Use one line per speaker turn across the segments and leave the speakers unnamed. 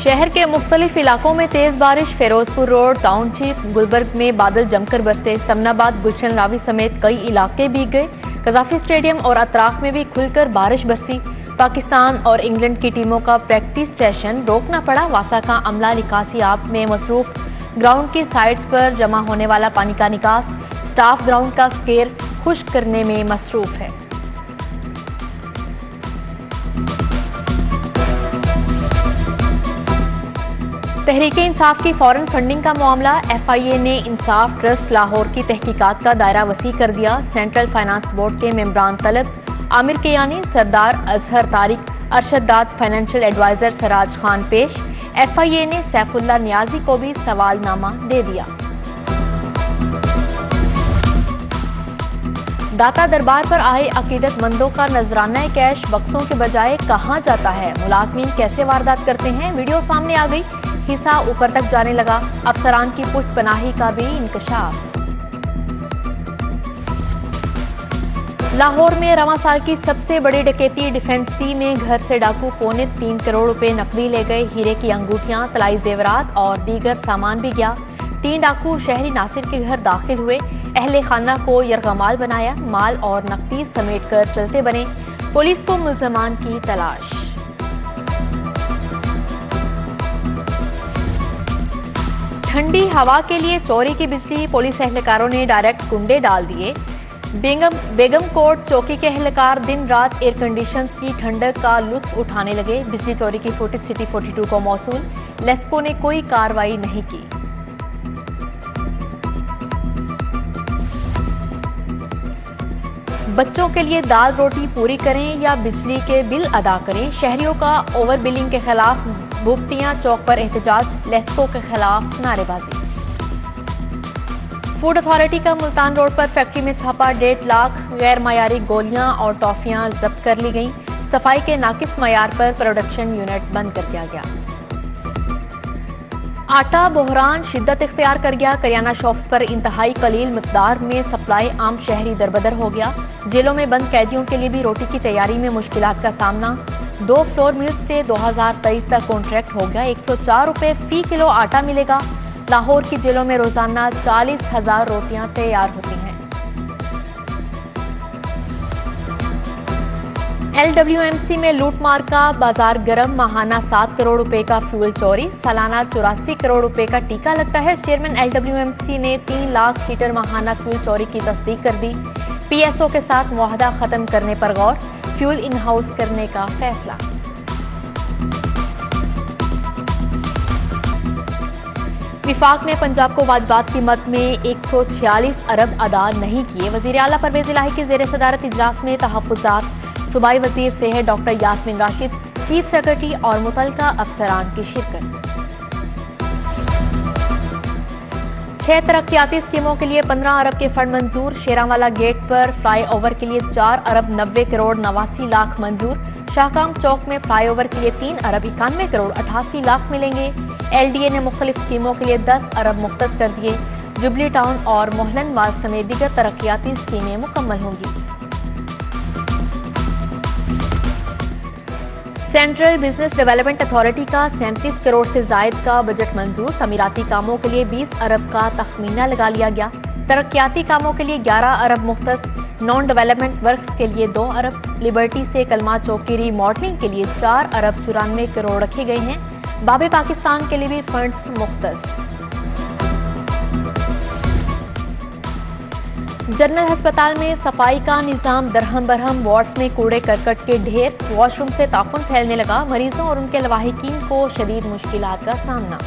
शहर के मुख्तलिफ इलाकों में तेज बारिश। फिरोजपुर रोड, टाउनशिप, गुलबर्ग में बादल जमकर बरसे। समनाबाद, गुलशन रावी समेत कई इलाके भीग गए। कजाफी स्टेडियम और अतराफ में भी खुलकर बारिश बरसी। पाकिस्तान और इंग्लैंड की टीमों का प्रैक्टिस सेशन रोकना पड़ा। वासा का अमला निकासी आप में मसरूफ। ग्राउंड की साइड्स पर जमा होने वाला पानी का निकास। स्टाफ ग्राउंड का स्केर खुश्क करने में मसरूफ है। तहरीके इंसाफ की फौरन फंडिंग का मामला। FIA ने इंसाफ ट्रस्ट लाहौर की तहकीकात का दायरा वसी कर दिया। सेंट्रल फाइनेंस बोर्ड के मेंबरान तलब। आमिर कियानी, सरदार अजहर तारिक, अरशद दाद, फाइनेंशियल एडवाइजर सराज खान पेश। FIA ने सैफुल्ला नियाजी को भी सवालनामा दे दिया। दाता दरबार पर आए अकीदतमंदों का नजराना कैश बक्सों के बजाय कहां जाता है? मुलाजमीन कैसे वारदात करते हैं? वीडियो सामने आ गई। हिस्सा ऊपर तक जाने लगा। अफसरान की पुष्ट पनाही का भी इंकशाफ। लाहौर में रवां साल की सबसे बड़ी डकैती। डिफेंसी में घर से डाकू 3.25 करोड़ रुपए नकदी ले गए। हीरे की अंगूठियां, तलाई जेवरात और दीगर सामान भी गया। 3 डाकू शहरी नासिर के घर दाखिल हुए। अहले खाना को यरगमाल बनाया। माल और नकदी समेट कर चलते बने। पुलिस को मुल्जमान की तलाश। ठंडी हवा के लिए चोरी की बिजली। पुलिस एहलकारों ने डायरेक्ट कुंडे डाल दिए। बेगम कोट चौकी के एहलकार दिन रात एयर कंडीशंस की ठंडक का लुत्फ उठाने लगे। बिजली चोरी की फुटेज सिटी 42 को मौसूल। लेस्को ने कोई कार्रवाई नहीं की। बच्चों के लिए दाल रोटी पूरी करें या बिजली के बिल अदा करें। शहरियों का ओवर बिलिंग के खिलाफ भुगतियां चौक पर एहतजाज। लेस्को के खिलाफ नारेबाजी। फूड अथॉरिटी का मुल्तान रोड पर फैक्ट्री में छापा। 1.5 लाख गैर मायारी गोलियां और टॉफियां जब्त कर ली गईं। सफाई के नाकिस मयार पर प्रोडक्शन यूनिट बंद कर दिया गया। आटा बहरान शिद्दत इख्तियार कर गया। करियाना शॉप्स पर इंतहाई कलील मिकदार में सप्लाई। आम शहरी दरबदर हो गया। जेलों में बंद कैदियों के लिए भी रोटी की तैयारी में मुश्किलात का सामना। 2 फ्लोर मिल्स से 2023 तक कॉन्ट्रैक्ट हो गया। 104 रुपए फी किलो आटा मिलेगा। लाहौर की जेलों में रोजाना 40,000 रोटियां तैयार होती हैं। LWMC में लूटमार का बाजार गर्म। माहाना 7 करोड़ रुपए का फ्यूल चोरी। सालाना 84 करोड़ रुपए का टीका लगता है। चेयरमैन LWMC ने 3 लाख लीटर माहाना फ्यूल चोरी की तस्दीक कर दी। PSO के साथ मुआहदा खत्म करने पर गौर। फ्यूल इन हाउस करने का फैसला। विफाक ने पंजाब को वाजबात की मद में 146 अरब अदा नहीं किए। वजीर आला परवेज इलाही की जेर सदारत इजलास में तहफ्फुजात। सूबाई वजीर सेहत doctor Yasmin Rashid, chief secretary और मुतल्लिका अफसरान की शिरकत। 6 तरक्याती स्कीमों के लिए 15 अरब के फंड मंजूर। शेरांवाला गेट पर फ्लाईओवर के लिए 4 अरब 90 करोड़ 89 लाख मंजूर। शाहकाम चौक में फ्लाईओवर के लिए 3 अरब 91 करोड़ 88 लाख मिलेंगे। LDA ने मुख्तलिफ स्कीमों के लिए 10 अरब मुख्तस कर दिए। जुबली टाउन और मोहलनवाज समेत दीगर तरक्याती स्कीमें मुकम्मल होंगी। सेंट्रल बिजनेस डेवलपमेंट अथॉरिटी का 37 करोड़ से जायद का बजट मंजूर। तमीराती कामों के लिए 20 अरब का तखमीना लगा लिया गया। तरक्याती कामों के लिए 11 अरब मुख्तस। नॉन डेवलपमेंट वर्क्स के लिए 2 अरब। लिबर्टी से कलमा चौक की रीमॉडलिंग के लिए 4 अरब 94 करोड़ रखे गए हैं। बाबे पाकिस्तान के लिए भी फंड्स मुख्तस। जनरल अस्पताल में सफाई का निजाम दरहम बरहम। वार्ड्स में कूड़े करकट के ढेर। वॉशरूम से ताफुन फैलने लगा। मरीजों और उनके लवाहिकीन को शदीद मुश्किलात का सामना।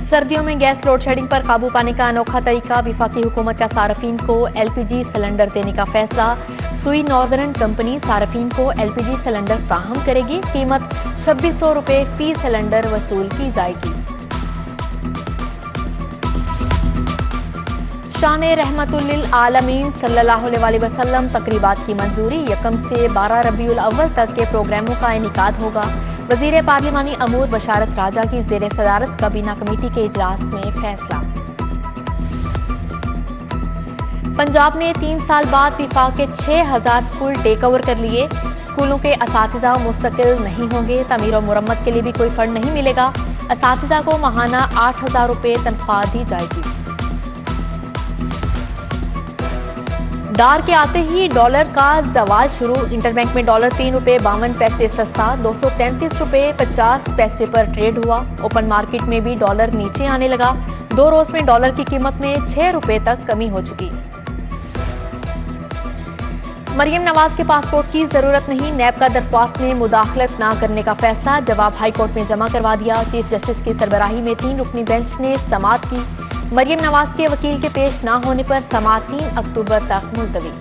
सर्दियों में गैस लोड शेडिंग पर काबू पाने का अनोखा तरीका। वफाकी हुकूमत का सार्फिन को LPG सिलेंडर देने का फैसला। सुई नॉर्दर्न कंपनी सार्फिन को LPG सिलेंडर फ्राहम करेगी। कीमत 2600 रुपए फी सिलेंडर वसूल की जाएगी। शान रहमतुल्लिल आलमीन सल्लल्लाहु अलैहि वसल्लम तकरीबात की मंजूरी। 1 से 12 रबीउल अव्वल तक के प्रोग्रामों का इनेकाद होगा। वजीर पार्लिमानी अमूर बशारत राजा की जेर सदारत काबीना कमेटी के इजलास में फैसला। पंजाब ने 3 साल बाद विफाक के 6000 स्कूल टेक ओवर कर लिए। स्कूलों के असातिज़ा मुस्तकिल नहीं होंगे, तमीर और मुरम्मत के लिए भी कोई फंड नहीं मिलेगा। असातिज़ा को माहाना 8,000 रुपये तनख्वाह दी जाएगी। डार के आते ही डॉलर का जवाल शुरू। इंटरबैंक में डॉलर 3 रुपये 52 पैसे सस्ता 233 रुपये 50 पैसे पर ट्रेड हुआ। ओपन मार्केट में भी डॉलर नीचे आने लगा। 2 रोज में डॉलर की कीमत में 6 रुपये तक कमी हो चुकी। मरियम नवाज के पासपोर्ट की जरूरत नहीं, नैब का दरख्वास्त में मुदाखलत न करने का फैसला। जवाब हाई कोर्ट में जमा करवा दिया। चीफ जस्टिस की सरबराही में 3 रुकनी बेंच ने समाअत की। मरियम नवाज के वकील के पेश न होने पर समाअत 3 अक्टूबर तक मुलतवी।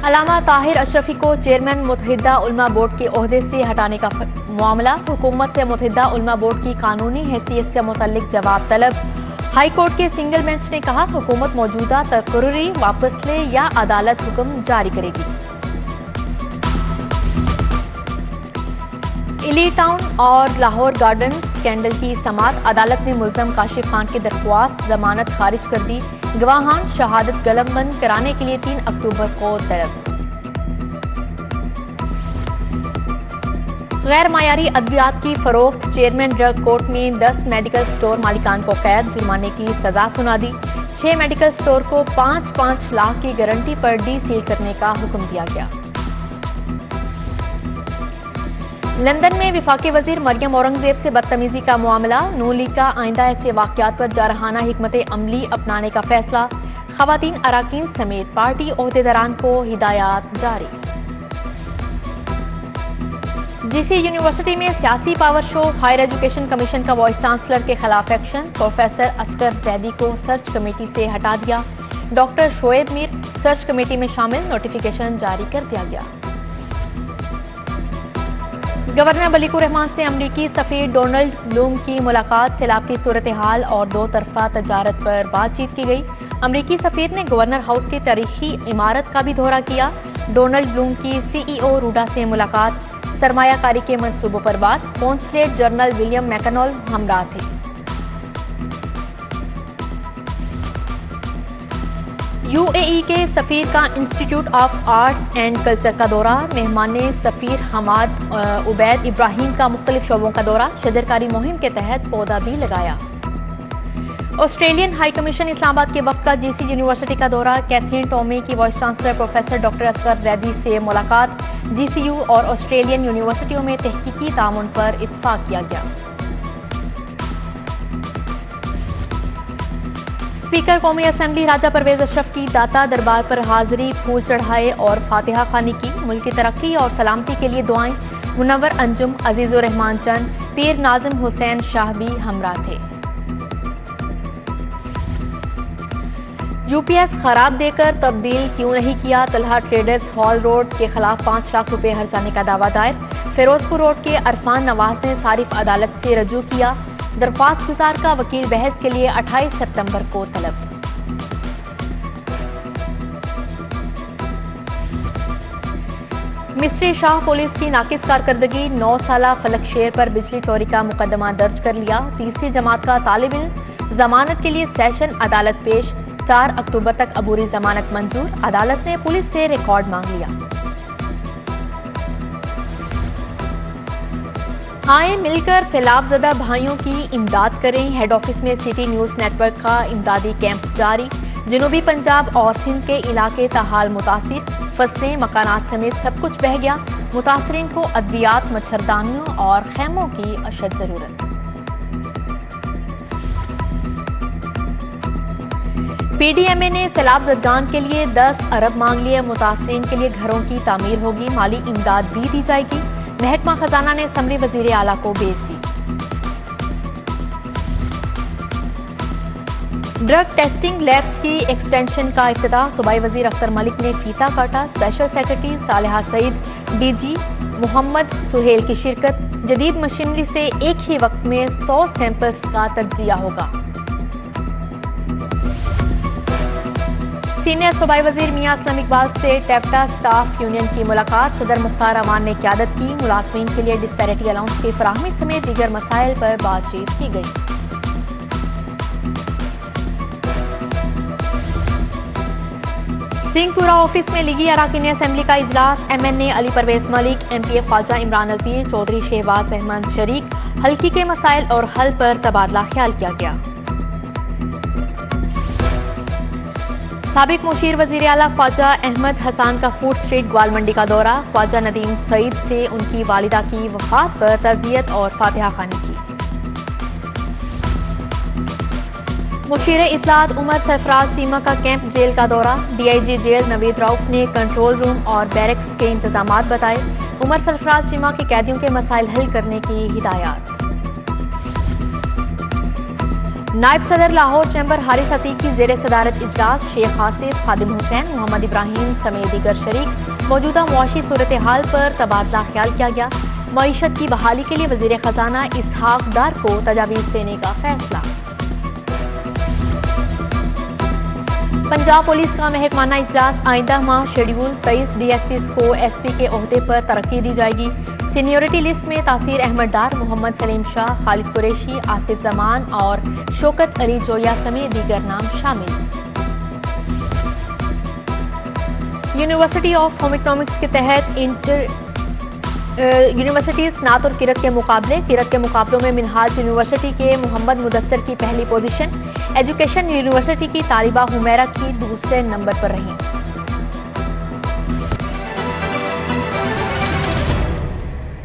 अल्लामा ताहिर अशरफी को चेयरमैन मुत्तहिदा उलमा बोर्ड के ओहदे से हटाने का मामला। हुकूमत से मुत्तहिदा उलमा बोर्ड की कानूनी हैसियत से मुतल्लिक जवाब तलब। हाई कोर्ट के सिंगल बेंच ने कहा, हुकूमत मौजूदा तकर्री वापस ले या अदालत हुक्म जारी करेगी। इली टाउन और लाहौर गार्डन स्कैंडल की समाअत। अदालत ने मुल्ज़म काशिफ खान की दरख्वास्त जमानत खारिज कर दी। गवाहान शहादत कलमबंद कराने के लिए 3 अक्टूबर को तलब। गैर मायारी अद्वियात की फरोख्त। चेयरमैन ड्रग कोर्ट ने 10 मेडिकल स्टोर मालिकान को कैद जुर्माने की सजा सुना दी। 6 मेडिकल स्टोर को 5-5 लाख की गारंटी पर डी सील करने का हुक्म दिया गया। लंदन में विफाकी वजीर मरियम औरंगजेब से बदतमीजी का मामला। नून लीग का आइंदा ऐसे वाकयात पर जारहाना हिकमत अमली अपनाने का फैसला। खवातीन अराकीन समेत पार्टी ओहदेदारान को हिदायत जारी। जीसी यूनिवर्सिटी में सियासी power show. Higher education commission का वाइस चांसलर के खिलाफ एक्शन। प्रोफेसर असगर जैदी को सर्च कमेटी से हटा दिया। Doctor Shoaib Mir search committee में शामिल। नोटिफिकेशन जारी कर दिया गया। गवर्नर मलिकुर रहमान से अमरीकी सफीर डोनाल्ड ब्लूम की मुलाकात। सैलाब की सूरत हाल और 2 तरफा तजारत पर बातचीत की गई। अमरीकी सफीर ने गवर्नर हाउस की तारीखी इमारत का भी दौरा किया। डोनाल्ड ब्लूम की CEO रूडा से मुलाकात। सरमायाकारी के मंसूबों पर बात। कॉन्सुलेट जनरल विलियम मैकनॉल हमरा थे। UAE के सफीर का institute of arts and culture का दौरा। मेहमान ने सफीर हमाद उबैद इब्राहिम का मुख्तलिफ शोबों का दौरा। शजरकारी मुहिम के तहत पौधा भी लगाया। ऑस्ट्रेलियन हाई कमीशन इस्लामाबाद के वफ्द का जीसी यूनिवर्सिटी का दौरा। कैथरीन टॉमी की vice chancellor professor doctor Asghar Zaidi से मुलाकात। GCU और ऑस्ट्रेलियन यूनिवर्सिटियों में तहकीकी तामुन पर इत्तफाक किया गया। स्पीकर कौमी असेंबली राजा परवेज अशरफ की दाता दरबार पर हाजिरी, फूल चढ़ाए और फातिहा खानी की। मुल्क की तरक्की और सलामती के लिए दुआएं। मुनव्वर अंजुम, अजीजुर रहमान चंद, पीर नाजिम हुसैन शाह भी हमरा थे। UPS खराब देकर तब्दील क्यों नहीं किया। तलहा ट्रेडर्स हॉल रोड के खिलाफ 5 लाख रुपए हर्जाने का दावा दायर। फिरोजपुर रोड के अरफान नवाज ने सारिफ अदालत से रजू किया। दरख्वास्त गुजार का वकील बहस के लिए 28 सितंबर को तलब। मिस्री शाह पुलिस की नाकिस कारकर्दगी। 9 साला फलक शेर पर बिजली चोरी का मुकदमा दर्ज कर लिया। तीसरी जमात का तालिब इल्म जमानत के लिए सेशन अदालत पेश। 4 अक्टूबर तक अबूरी जमानत मंजूर। अदालत ने पुलिस से रिकॉर्ड मांग लिया। आए मिलकर सैलाबज़दा भाइयों की इमदाद करें। हेड ऑफिस में सिटी न्यूज़ नेटवर्क का इमदादी कैंप जारी। जनूबी पंजाब और सिंध के इलाके ताहाल मुतासिर। फसलें, मकानात समेत सब कुछ बह गया। मुतासरीन को अद्वियात, मच्छरदानियों और खैमों की अशद जरूरत। PDMA ने सैलाबज़दान के लिए 10 अरब मांग लिए। मुतासरीन के लिए घरों की तामीर होगी। माली इमदाद भी दी जाएगी। महकमा खजाना ने असम्बली वजीर आला को भेज दी। ड्रग टेस्टिंग लैब्स की एक्सटेंशन का इफ्तिताह। सूबाई वजीर अख्तर मलिक ने फीता काटा। Special secretary सालिहा Saeed, DG Mohammad Suhail की शिरकत। जदीद मशीनरी से एक ही वक्त में 100 सैंपल्स का तज्जिया होगा। सीनियर सूबाई वजीर मियां असलम इकबाल से टेप्टा स्टाफ यूनियन की मुलाकात। सदर मुख्तार अमान ने क़यादत की। मुलाजमीन के लिए डिस्पैरिटी अलाउंस की फराहमी समेत दीगर मसाइल पर बातचीत की गई। सिंहपुरा ऑफिस में लीगी अराकीन असम्बली का इजलास। MNA अली परवेज मलिक, MPA ख्वाजा इमरान नज़ीर, चौधरी शहबाज अहमद शरीक। हल्की के मसाइल और हल पर तबादला ख्याल किया गया। साबिक मुशीर वजीर आला ख्वाजा अहमद हसन का फूड स्ट्रीट ग्वालमंडी का दौरा। ख्वाजा नदीम सईद से उनकी वालिदा की वफात पर तज़ियत और फातिहा खानी की। मुशीर इत्तलात उमर सरफराज चीमा का कैंप जेल का दौरा। DIG जेल नवीद रऊफ ने कंट्रोल रूम और बैरक्स के इंतजामात बताए। उमर सरफराज चीमा के कैदियों के मसाइल हल करने की हिदायत। नायब सदर लाहौर चैम्बर हारिस अतीक की जेर सदारत इजलास। शेख हासिफ, खादिम हुसैन, मोहम्मद इब्राहिम समेत दीगर शरीक। मौजूदा मुआशी सूरत हाल पर तबादला ख्याल किया गया। मईशत की बहाली के लिए वजीर खजाना इसहाक डार को तजावीज़ देने का फैसला। पंजाब पुलिस का महकमाना इजलास। आइंदा माह शेड्यूल। 23 DSPs को SP के ओहदे पर तरक्की दी जाएगी। सीनियरिटी लिस्ट में तासीर अहमद डार, मोहम्मद सलीम शाह, खालिद कुरैशी, आसिफ जमान और शौकत अली जोया समेत दीगर नाम शामिल। यूनिवर्सिटी ऑफ होम इकोनॉमिक्स के तहत यूनिवर्सिटी स्नात और किरत के मुकाबले। किरत के मुकाबलों में मिनहाज यूनिवर्सिटी के मोहम्मद मुदस्सर की पहली पोजीशन। एजुकेशन यूनिवर्सिटी की तालिबा हुमैरा की दूसरे नंबर पर रही।